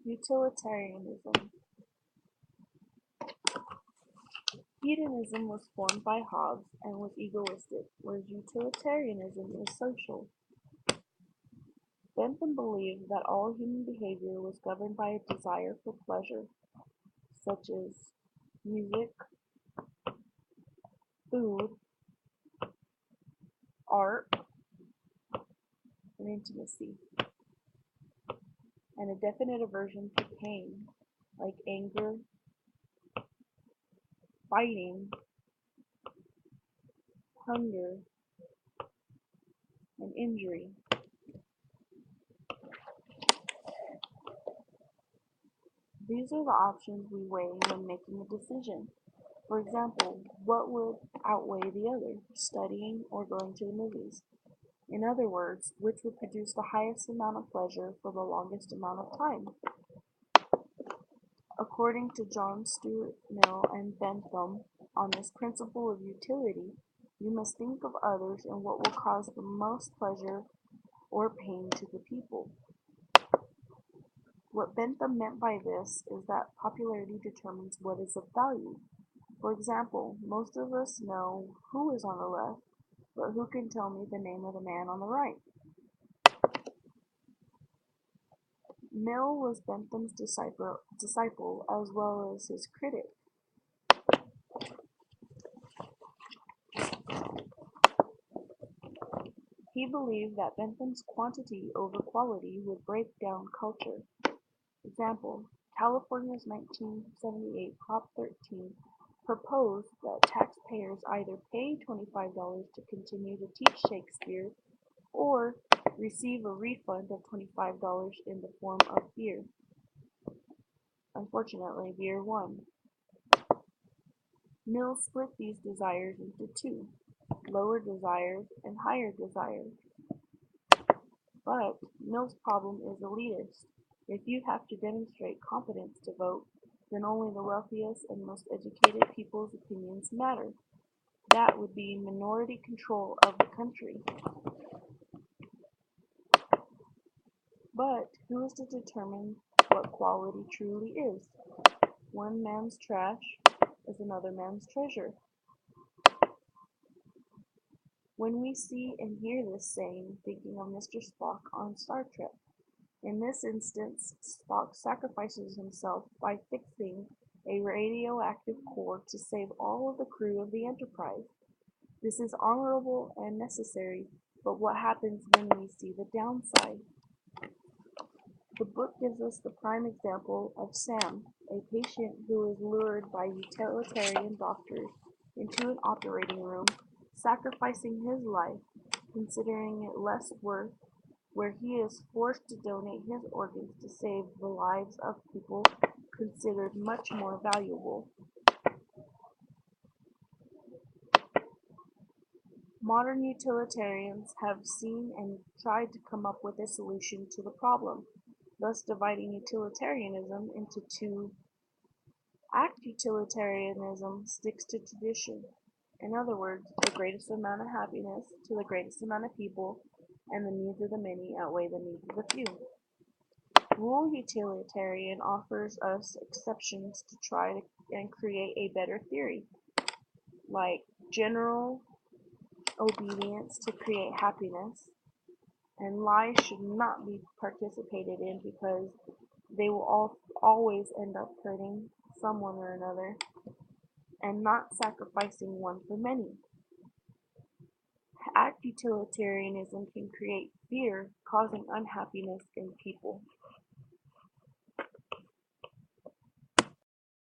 Utilitarianism. Hedonism was formed by Hobbes and was egoistic, whereas utilitarianism is social. Bentham believed that all human behavior was governed by a desire for pleasure, such as music, food, art, and intimacy, and a definite aversion to pain, like anger, fighting, hunger, and injury. These are the options we weigh when making a decision. For example, what would outweigh the other, studying or going to the movies? In other words, which would produce the highest amount of pleasure for the longest amount of time? According to John Stuart Mill and Bentham, on this principle of utility, you must think of others and what will cause the most pleasure or pain to the people. What Bentham meant by this is that popularity determines what is of value. For example, most of us know who is on the left, but who can tell me the name of the man on the right? Mill was Bentham's disciple as well as his critic. He believed that Bentham's quantity over quality would break down culture. Example, California's 1978 Prop 13 proposed that taxpayers either pay $25 to continue to teach Shakespeare or receive a refund of $25 in the form of beer. Unfortunately, beer won. Mill split these desires into two, lower desires and higher desires. But Mill's problem is elitist. If you have to demonstrate competence to vote, then only the wealthiest and most educated people's opinions matter. That would be minority control of the country. But who is to determine what quality truly is? One man's trash is another man's treasure. When we see and hear this saying, thinking of Mr. Spock on Star Trek. In this instance, Spock sacrifices himself by fixing a radioactive core to save all of the crew of the Enterprise. This is honorable and necessary, but what happens when we see the downside? The book gives us the prime example of Sam, a patient who is lured by utilitarian doctors into an operating room, sacrificing his life, considering it less worth, where he is forced to donate his organs to save the lives of people considered much more valuable. Modern utilitarians have seen and tried to come up with a solution to the problem, thus dividing utilitarianism into two. Act utilitarianism sticks to tradition. In other words, the greatest amount of happiness to the greatest amount of people, and the needs of the many outweigh the needs of the few. Rule utilitarian offers us exceptions to try and create a better theory, like general obedience to create happiness, and lies should not be participated in because they will always end up hurting someone or another, and not sacrificing one for many. Act utilitarianism can create fear, causing unhappiness in people.